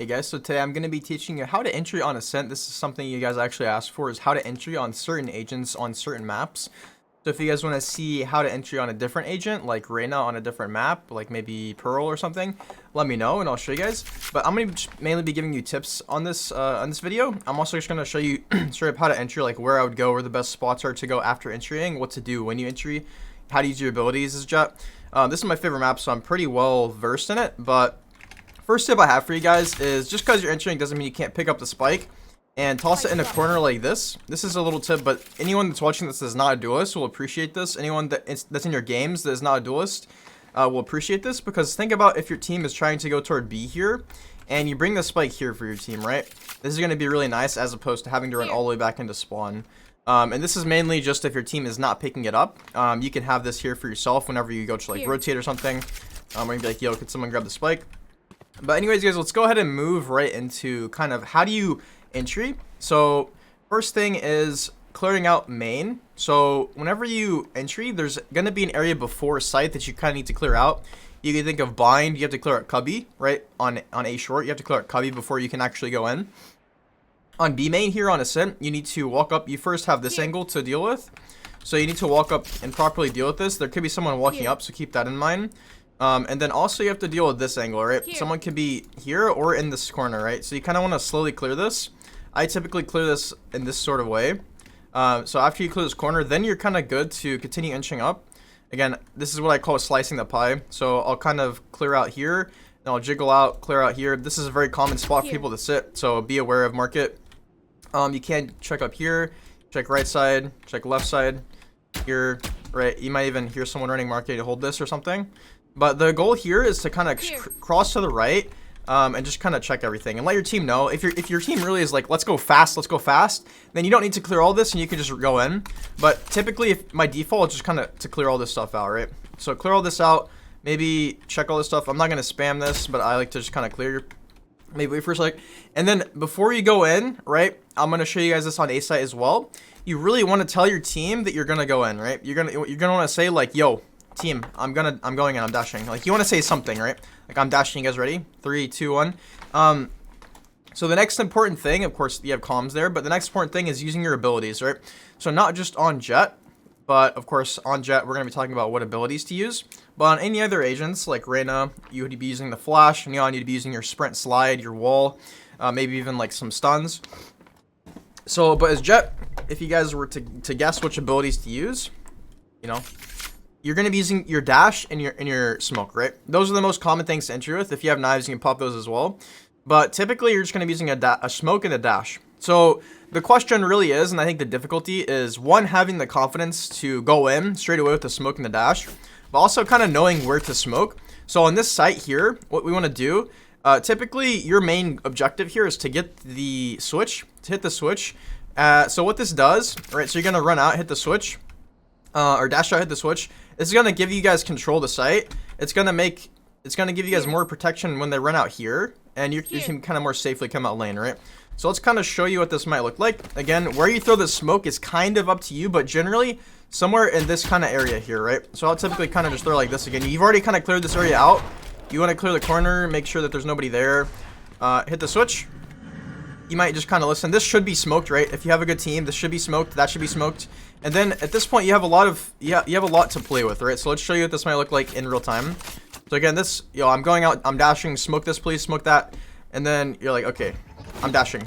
Hey guys, so today I'm going to be teaching you how to entry on Ascent. This is something you guys actually asked for, is how to entry on certain agents on certain maps. So if you guys want to see how to entry on a different agent, like Reyna on a different map, like maybe Pearl or something, let me know and I'll show you guys. But I'm going to mainly be giving you tips on this video. I'm also just going to show you straight up how to entry, like where I would go, where the best spots are to go after entering, what to do when you entry, how to use your abilities as JETT. This is my favorite map, so I'm pretty well versed in it, but first tip I have for you guys is just because you're entering doesn't mean you can't pick up the spike and toss it in a corner like this. This is a little tip, but anyone that's watching this is not a duelist will appreciate this. Anyone that's in your games that is not a duelist will appreciate this, because think about if your team is trying to go toward B here and you bring the spike here for your team, right? This is going to be really nice as opposed to having to run all the way back into spawn. And this is mainly just if your team is not picking it up. You can have this here for yourself whenever you go to like rotate or something. Where you'd be like, yo, could someone grab the spike? But anyways, guys, let's go ahead and move right into kind of how do you entry. So first thing is clearing out main. So whenever you entry, there's going to be an area before site that you kind of need to clear out. You can think of bind, you have to clear out cubby, right? On A short, you have to clear out cubby before you can actually go in. On B main here on Ascent, you need to walk up. You first have this angle to deal with. So you need to walk up and properly deal with this. There could be someone walking up, so keep that in mind. And then also you have to deal with this angle, right? Someone could be here or in this corner, right? So you kind of want to slowly clear this. I typically clear this in this sort of way. So after you clear this corner, then you're kind of good to continue inching up. Again, this is what I call slicing the pie. So I'll kind of clear out here, and I'll jiggle out, clear out here. This is a very common spot for people to sit, so be aware of market. You can check up here, check right side, check left side, here, right? You might even hear someone running market to hold this or something. But the goal here is to kind of cross to the right and just kind of check everything and let your team know. If your team really is like, let's go fast, then you don't need to clear all this and you can just go in. But typically, if my default is just kind of to clear all this stuff out, right? So clear all this out, maybe check all this stuff. I'm not going to spam this, but I like to just kind of clear your, maybe wait for a sec. And then before you go in, right, I'm going to show you guys this on A site as well. You really want to tell your team that you're going to go in, right? You're going to want to say like, yo, team, I'm going in, I'm dashing. Like, you want to say something, right? Like, I'm dashing. You guys ready? 3, 2, 1. So the next important thing, of course, you have comms there, but the next important thing is using your abilities, right? So not just on JETT, but of course on JETT we're going to be talking about what abilities to use. But on any other agents like Reyna, you would be using the flash, and you need to be using your sprint, slide, your wall, maybe even like some stuns. So, but as JETT, if you guys were to guess which abilities to use, you know, you're going to be using your dash and your smoke, right? Those are the most common things to entry with. If you have knives, you can pop those as well. But typically, you're just going to be using a smoke and a dash. So the question really is, and I think the difficulty is, one, having the confidence to go in straight away with the smoke and the dash, but also kind of knowing where to smoke. So on this site here, what we want to do, typically your main objective here is to get the switch, to hit the switch. So what this does, right, so you're going to run out, hit the switch, or dash out, hit the switch. This is going to give you guys control of the site. It's going to give you guys more protection when they run out here, and you can kind of more safely come out lane, right? So let's kind of show you what this might look like. Again, where you throw the smoke is kind of up to you, but generally somewhere in this kind of area here, right? So I'll typically kind of just throw like this again. You've already kind of cleared this area out. You want to clear the corner, make sure that there's nobody there. Hit the switch. You might just kind of listen. This should be smoked, right? If you have a good team, this should be smoked. That should be smoked. And then at this point, you have a lot to play with, right? So let's show you what this might look like in real time. So again, this, I'm going out, I'm dashing, smoke this, please, smoke that. And then you're like, okay, I'm dashing.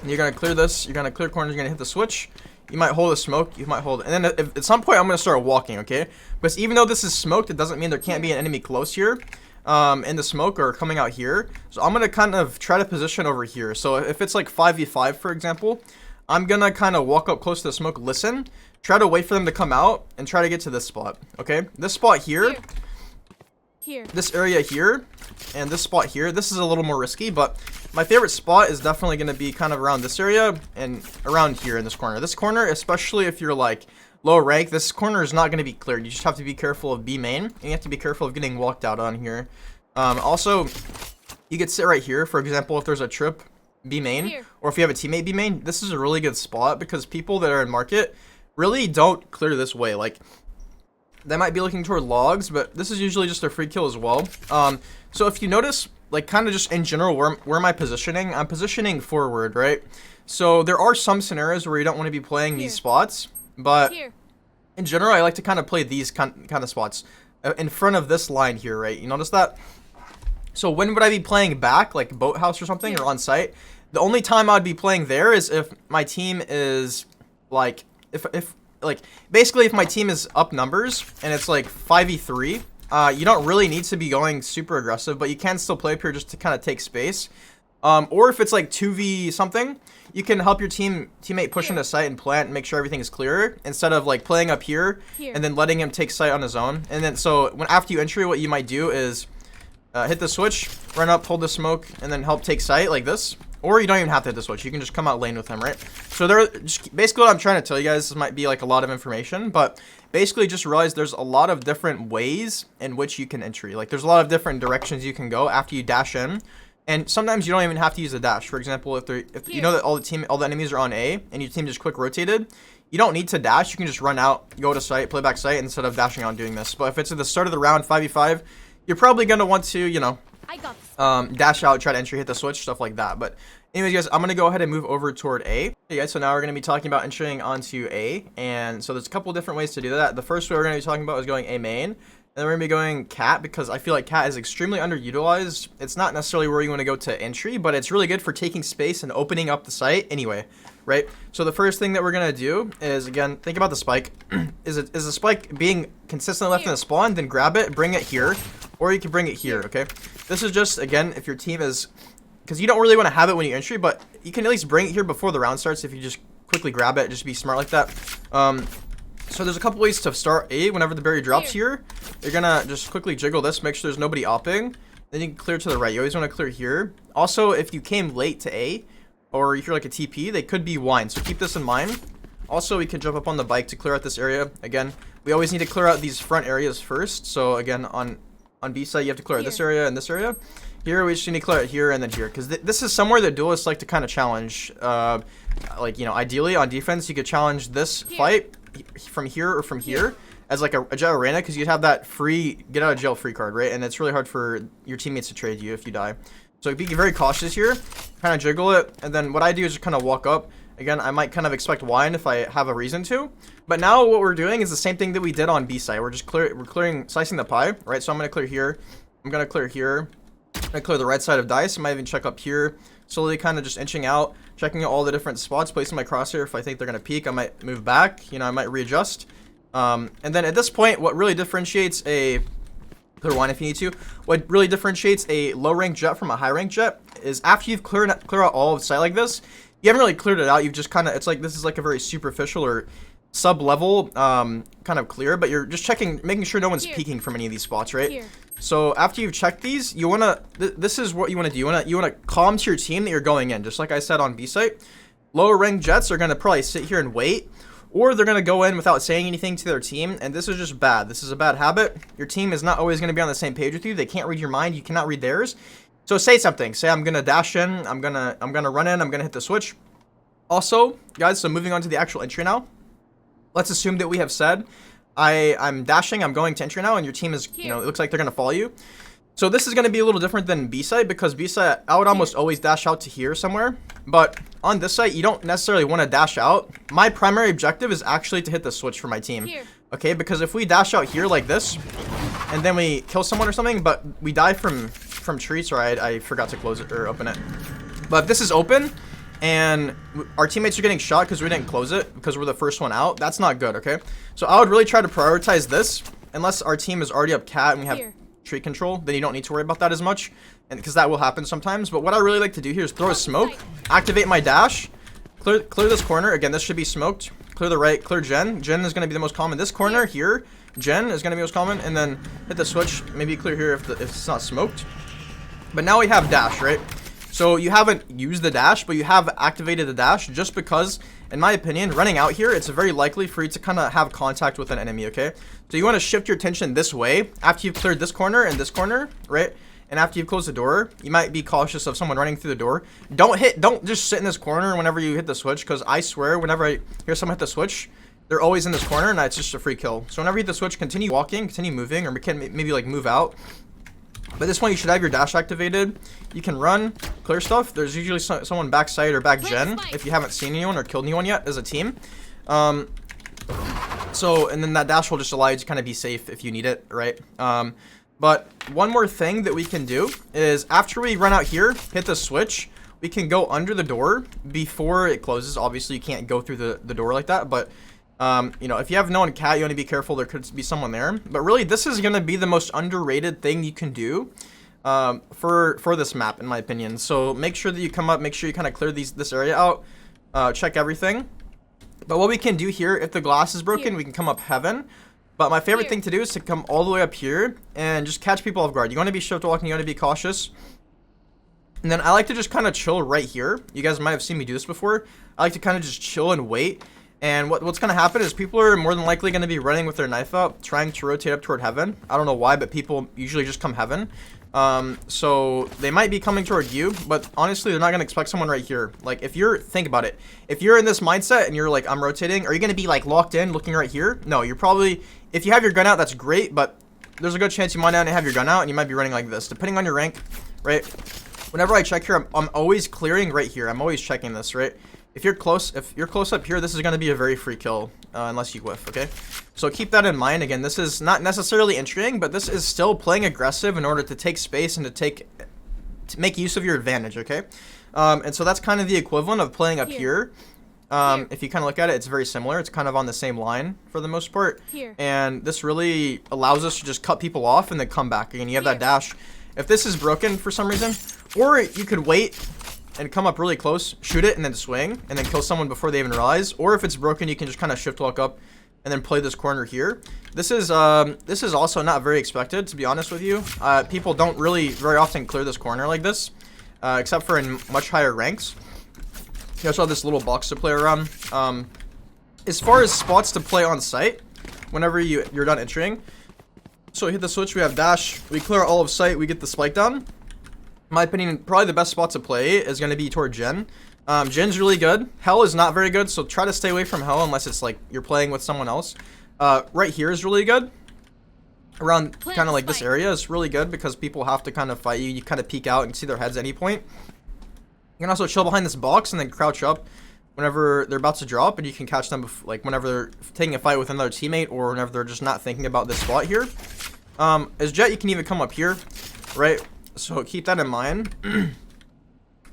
And you're going to clear this. You're going to clear corners. You're going to hit the switch. You might hold a smoke. You might hold. And then at some point, I'm going to start walking, okay? Because even though this is smoked, it doesn't mean there can't be an enemy close here. In the smoke or coming out here. So I'm going to kind of try to position over here. So if it's like 5v5, for example, I'm going to kind of walk up close to the smoke, listen, try to wait for them to come out, and try to get to this spot, okay? This spot here, this area here, and this spot here, this is a little more risky, but my favorite spot is definitely going to be kind of around this area and around here in this corner. This corner, especially if you're like low rank, this corner is not going to be cleared. You just have to be careful of B main, and you have to be careful of getting walked out on here. Also, you could sit right here, for example, if there's a trip B main, or if you have a teammate B main, this is a really good spot because people that are in market really don't clear this way. Like, they might be looking toward logs, but this is usually just a free kill as well. So if you notice, like kind of just in general, where am I positioning? I'm positioning forward, right? So there are some scenarios where you don't want to be playing these spots, but in general, I like to kind of play these kind of spots in front of this line here, right? You notice that? So when would I be playing back, like boathouse or something, or on site? The only time I'd be playing there is if my team is like, if like basically if my team is up numbers and it's like 5v3, you don't really need to be going super aggressive, but you can still play up here just to kind of take space. Or if it's like 2v something, you can help your teammate push into site and plant and make sure everything is clear instead of like playing up here and then letting him take site on his own. And then so when after you entry, what you might do is hit the switch, run up, hold the smoke, and then help take site like this. Or you don't even have to hit the switch. You can just come out lane with him, right? So there, just basically what I'm trying to tell you guys, this might be like a lot of information, but basically just realize there's a lot of different ways in which you can entry. Like there's a lot of different directions you can go after you dash in. And sometimes you don't even have to use a dash. For example, if you know that all the enemies are on A and your team just quick rotated, you don't need to dash. You can just run out, go to site, play back site instead of dashing out and doing this. But if it's at the start of the round, 5v5, you're probably gonna want to, you know, dash out, try to entry, hit the switch, stuff like that. But anyways, guys, I'm gonna go ahead and move over toward A. Okay, guys, so now we're gonna be talking about entering onto A, and so there's a couple different ways to do that. The first way we're gonna be talking about is going A main. And then we're going to be going cat because I feel like cat is extremely underutilized. It's not necessarily where you want to go to entry, but it's really good for taking space and opening up the site anyway, right? So the first thing that we're going to do is, again, think about the spike. Is the spike being consistently left in the spawn? Then grab it, bring it here, or you can bring it here, okay? This is just, again, if your team is, because you don't really want to have it when you entry, but you can at least bring it here before the round starts if you just quickly grab it. Just be smart like that. So there's a couple ways to start A. Whenever the berry drops here, you're gonna just quickly jiggle this, make sure there's nobody opping. Then you can clear to the right. You always want to clear here. Also, if you came late to A, or if you're like a TP, they could be wine. So keep this in mind. Also, we can jump up on the bike to clear out this area. Again, we always need to clear out these front areas first. So again, on B side, you have to clear out this area and this area. Here, we just need to clear it here and then here. Because this is somewhere that duelists like to kind of challenge. Like, you know, ideally on defense, you could challenge this fight from here or from here as like a JETT arena, because you'd have that free get out of jail free card, right? And it's really hard for your teammates to trade you if you die. So be very cautious here, kind of jiggle it, and then what I do is just kind of walk up. Again, I might kind of expect wine if I have a reason to, but now what we're doing is the same thing that we did on B side. We're just slicing the pie, right? So I'm gonna clear here, I'm gonna clear here, I'm gonna clear the right side of dice. I might even check up here, slowly kind of just inching out, checking out all the different spots, placing my crosshair. If I think they're gonna peek, I might move back, you know, I might readjust. And then at this point, what really differentiates a clear wine if you need to, what really differentiates a low rank JETT from a high rank JETT is after you've cleared out all of the site like this, you haven't really cleared it out. You've just kind of, it's like this is like a very superficial or sub level kind of clear, but you're just checking, making sure no one's peeking from any of these spots, right? So after you've checked these, you wanna this is what you wanna do. You wanna calm to your team that you're going in, just like I said on B site. Lower rank JETTs are gonna probably sit here and wait, or they're gonna go in without saying anything to their team, and this is just bad. This is a bad habit. Your team is not always gonna be on the same page with you. They can't read your mind. You cannot read theirs. So say something. Say I'm gonna dash in. I'm gonna run in. I'm gonna hit the switch. Also, guys, so moving on to the actual entry now. Let's assume that we have said I'm dashing, I'm going to entry now, and your team is, you know, it looks like they're gonna follow you. So this is gonna be a little different than B site, because B site I would almost always dash out to here somewhere, but on this site you don't necessarily want to dash out. My primary objective is actually to hit the switch for my team. Okay, because if we dash out here like this, and then we kill someone or something, but we die from trees, or I forgot to close it or open it. But if this is open, and our teammates are getting shot because we didn't close it because we're the first one out, that's not good, okay? So I would really try to prioritize this, unless our team is already up cat and we have tree control, then you don't need to worry about that as much, and because that will happen sometimes. But what I really like to do here is throw a smoke, activate my dash, clear this corner. Again, this should be smoked. Clear the right, clear Gen. Gen is going to be the most common. This corner here, Gen is going to be most common, and then hit the switch. Maybe clear here if it's not smoked. But now we have dash, right? So you haven't used the dash, but you have activated the dash, just because, in my opinion, running out here, it's very likely for you to kind of have contact with an enemy, okay? So you want to shift your attention this way after you've cleared this corner and this corner, right? And after you've closed the door, you might be cautious of someone running through the door. Don't just sit in this corner whenever you hit the switch, because I swear, whenever I hear someone hit the switch, they're always in this corner, and it's just a free kill. So whenever you hit the switch, continue walking, continue moving, or maybe like move out. But at this point, you should have your dash activated. You can run, clear stuff. There's usually someone backside or back gen if you haven't seen anyone or killed anyone yet as a team. So, and then that dash will just allow you to kind of be safe if you need it, right? But one more thing that we can do is after we run out here, hit the switch, we can go under the door before it closes. Obviously, you can't go through the door like that, but you know, if you have no one cat, you want to be careful. There could be someone there. But really, this is going to be the most underrated thing you can do for this map, in my opinion. So make sure that you come up, make sure you kind of clear this area out, check everything. But what we can do here, if the glass is broken, we can come up heaven. But my favorite thing to do is to come all the way up here and just catch people off guard. You want to be shift walking, you want to be cautious. And then I like to just kind of chill right here. You guys might have seen me do this before. I like to kind of just chill and wait. And what's going to happen is people are more than likely going to be running with their knife out, trying to rotate up toward heaven. I don't know why, but people usually just come heaven. So they might be coming toward you, but honestly, they're not going to expect someone right here. Like, think about it. If you're in this mindset and you're like, I'm rotating, are you going to be like locked in looking right here? No, you're probably, if you have your gun out, that's great, but there's a good chance you might not have your gun out and you might be running like this, depending on your rank, right? Whenever I check here, I'm always clearing right here. I'm always checking this, right? If you're close up here, this is going to be a very free kill, unless you whiff, okay? So keep that in mind. Again, this is not necessarily entering, but this is still playing aggressive in order to take space and to make use of your advantage, okay? And so that's kind of the equivalent of playing up here. If you kind of look at it, it's very similar. It's kind of on the same line for the most part. And this really allows us to just cut people off and then come back. Again, you have that dash. If this is broken for some reason, or you could wait and come up really close, shoot it, and then swing, and then kill someone before they even realize. Or if it's broken, you can just kind of shift walk up and then play this corner here. This is also not very expected, to be honest with you. People don't really very often clear this corner like this, except for in much higher ranks. You also have this little box to play around. As far as spots to play on site, whenever you're done entering, so we hit the switch, we have dash, we clear all of sight, we get the spike down. In my opinion, probably the best spot to play is going to be toward Gen. Gen's really good. Hell is not very good, so try to stay away from Hell unless it's like you're playing with someone else. Right here is really good. Around kind of like this area is really good because people have to kind of fight you. You kind of peek out and see their heads at any point. You can also chill behind this box and then crouch up whenever they're about to drop, and you can catch them like whenever they're taking a fight with another teammate or whenever they're just not thinking about this spot here. As Jett, you can even come up here, right? So keep that in mind.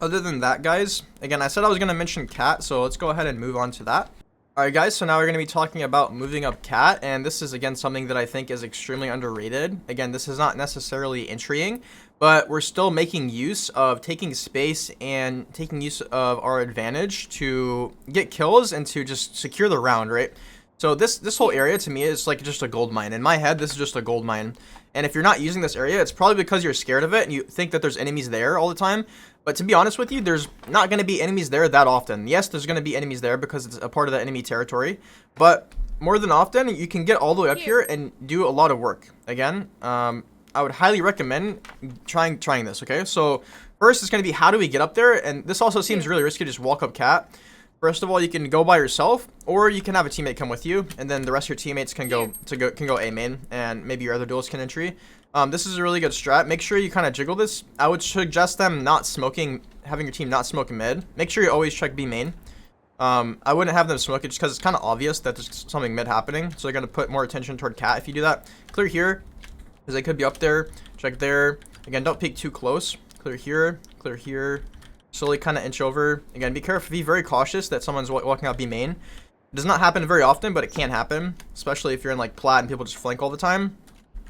Other than that, guys, again, I said I was going to mention cat, so let's go ahead and move on to that. Alright guys, so now we're going to be talking about moving up cat, and this is again something that I think is extremely underrated. Again, this is not necessarily entrying, but we're still making use of taking space and taking use of our advantage to get kills and to just secure the round, right? So this whole area to me is like just a gold mine. In my head, this is just a gold mine. And if you're not using this area, it's probably because you're scared of it and you think that there's enemies there all the time. But to be honest with you, there's not going to be enemies there that often. Yes, there's going to be enemies there because it's a part of the enemy territory. But more than often, you can get all the way up here and do a lot of work. Again, I would highly recommend trying this, okay? So first, it's going to be how do we get up there? And this also seems really risky to just walk up cat. First of all, you can go by yourself, or you can have a teammate come with you, and then the rest of your teammates can go A main, and maybe your other duels can entry. This is a really good strat. Make sure you kind of jiggle this. I would suggest them not smoking, having your team not smoke mid. Make sure you always check B main. I wouldn't have them smoke it just because it's kind of obvious that there's something mid happening, so they're going to put more attention toward cat if you do that. Clear here, because they could be up there. Check there. Again, don't peek too close. Clear here, clear here. Slowly kind of inch over. Again, be careful, be very cautious that someone's walking out B main. It does not happen very often, but it can happen, especially if you're in like plat and people just flank all the time.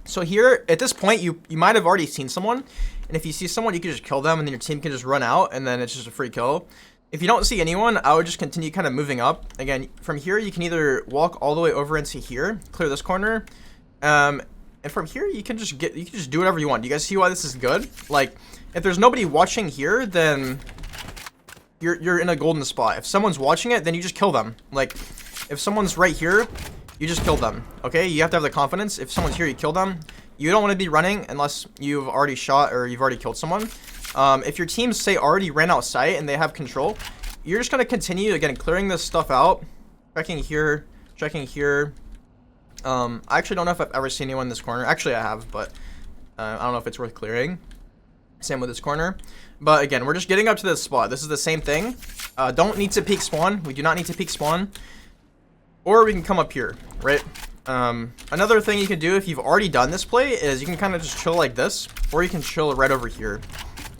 So here, at this point, you might have already seen someone, and if you see someone, you can just kill them, and then your team can just run out, and then it's just a free kill. If you don't see anyone, I would just continue kind of moving up. Again, from here, you can either walk all the way over into here, clear this corner, and from here, you can just do whatever you want. Do you guys see why this is good? Like, if there's nobody watching here, then you're in a golden spot. If someone's watching it, then you just kill them. Like, if someone's right here, you just kill them, okay? You have to have the confidence. If someone's here, you kill them. You don't want to be running unless you've already shot or you've already killed someone. If your teams, say, already ran out sight and they have control, you're just going to continue, again, clearing this stuff out. Checking here, checking here. I actually don't know if I've ever seen anyone in this corner. Actually, I have, but I don't know if it's worth clearing. Same with this corner. But again, we're just getting up to this spot. This is the same thing. Don't need to peek spawn. We do not need to peek spawn. Or we can come up here, right? Another thing you can do if you've already done this play is you can kind of just chill like this. Or you can chill right over here.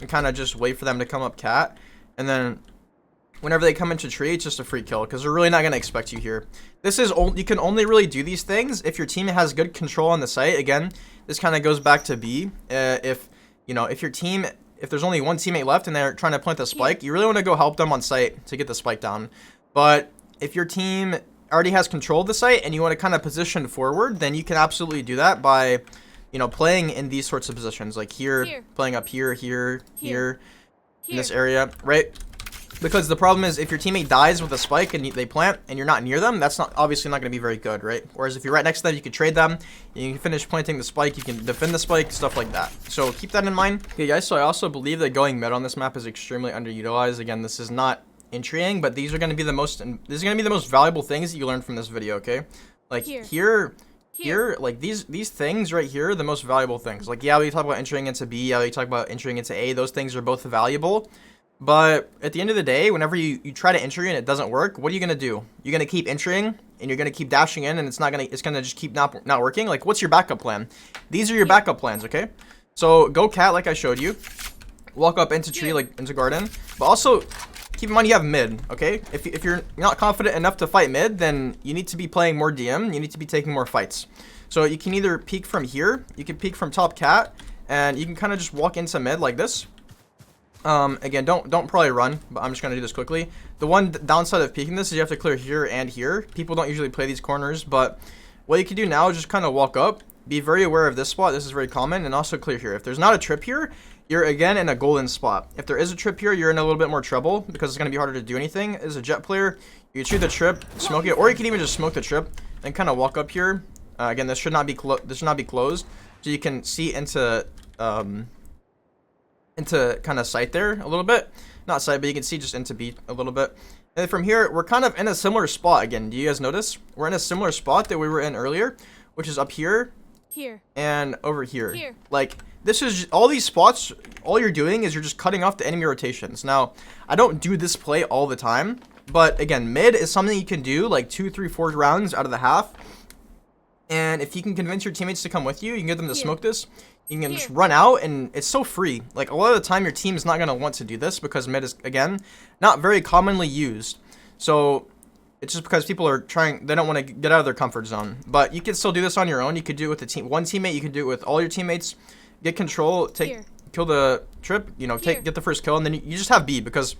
And kind of just wait for them to come up cat. And then whenever they come into tree, it's just a free kill. Because they're really not going to expect you here. This is you can only really do these things if your team has good control on the site. Again, this kind of goes back to B. If your team... If there's only one teammate left and they're trying to plant the spike, you really want to go help them on site to get the spike down. But if your team already has control of the site and you want to kind of position forward, then you can absolutely do that by, playing in these sorts of positions. Like here. Playing up here, in this area, right? Because the problem is if your teammate dies with a spike and they plant and you're not near them, that's obviously not going to be very good, right? Whereas if you're right next to them, you can trade them, you can finish planting the spike, you can defend the spike, stuff like that. So keep that in mind. Okay, guys, so I also believe that going mid on this map is extremely underutilized. Again, this is not entrying, but these are going to be the most valuable things that you learn from this video, okay? Like here, like these things right here are the most valuable things. Like, yeah, we talk about entering into B, yeah, we talk about entering into A. Those things are both valuable. But at the end of the day, whenever you try to enter and it doesn't work, what are you going to do? You're going to keep entering and you're going to keep dashing in and it's going to just keep not working. Like, what's your backup plan? These are your backup plans, okay? So go cat like I showed you. Walk up into tree, like into garden. But also keep in mind you have mid, okay? If you're not confident enough to fight mid, then you need to be playing more DM. You need to be taking more fights. So you can either peek from here. You can peek from top cat and you can kind of just walk into mid like this. Again, don't probably run, but I'm just going to do this quickly. The one downside of peeking this is you have to clear here and here. People don't usually play these corners, but what you can do now is just kind of walk up. Be very aware of this spot. This is very common, and also clear here. If there's not a trip here, you're again in a golden spot. If there is a trip here, you're in a little bit more trouble because it's going to be harder to do anything. As a Jett player, you can shoot the trip, smoke it, or you can even just smoke the trip and kind of walk up here. Again, this should not be closed, so you can see into kind of sight there a little bit. Not sight, but you can see just into B a little bit. And from here, we're kind of in a similar spot again. Do you guys notice? We're in a similar spot that we were in earlier, which is up here. And over here. Like, this is all these spots, all you're doing is you're just cutting off the enemy rotations. Now, I don't do this play all the time, but again, mid is something you can do like 2, 3, 4 rounds out of the half. And if you can convince your teammates to come with you, you can get them to smoke this. You can just run out, and it's so free. Like, a lot of the time, your team is not going to want to do this because mid is, again, not very commonly used. So, it's just because people are trying, they don't want to get out of their comfort zone. But you can still do this on your own. You could do it with one teammate. You can do it with all your teammates. Get control, kill the trip, get the first kill, and then you just have B. Because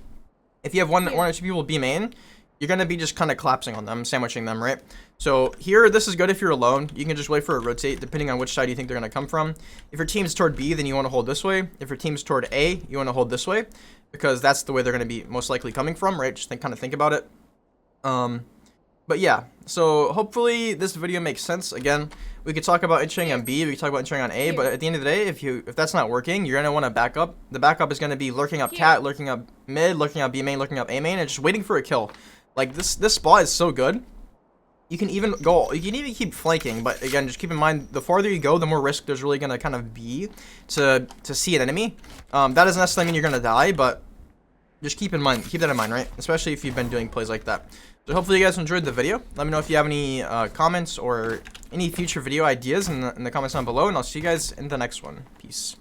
if you have one or two people B main, you're going to be just kind of collapsing on them, sandwiching them, right? So here, this is good if you're alone. You can just wait for a rotate, depending on which side you think they're going to come from. If your team's toward B, then you want to hold this way. If your team's toward A, you want to hold this way, because that's the way they're going to be most likely coming from, right? Just kind of think about it. But yeah, so hopefully this video makes sense. Again, we could talk about entering on B, we could talk about entering on A, but at the end of the day, if that's not working, you're going to want to back up. The backup is going to be lurking up cat, lurking up mid, lurking up B main, lurking up A main, and just waiting for a kill. Like, this spot is so good. You can even keep flanking, but again, just keep in mind, the farther you go, the more risk there's really going to kind of be to see an enemy. That doesn't necessarily mean you're going to die, but just keep that in mind, right? Especially if you've been doing plays like that. So hopefully you guys enjoyed the video. Let me know if you have any comments or any future video ideas in the comments down below, and I'll see you guys in the next one. Peace.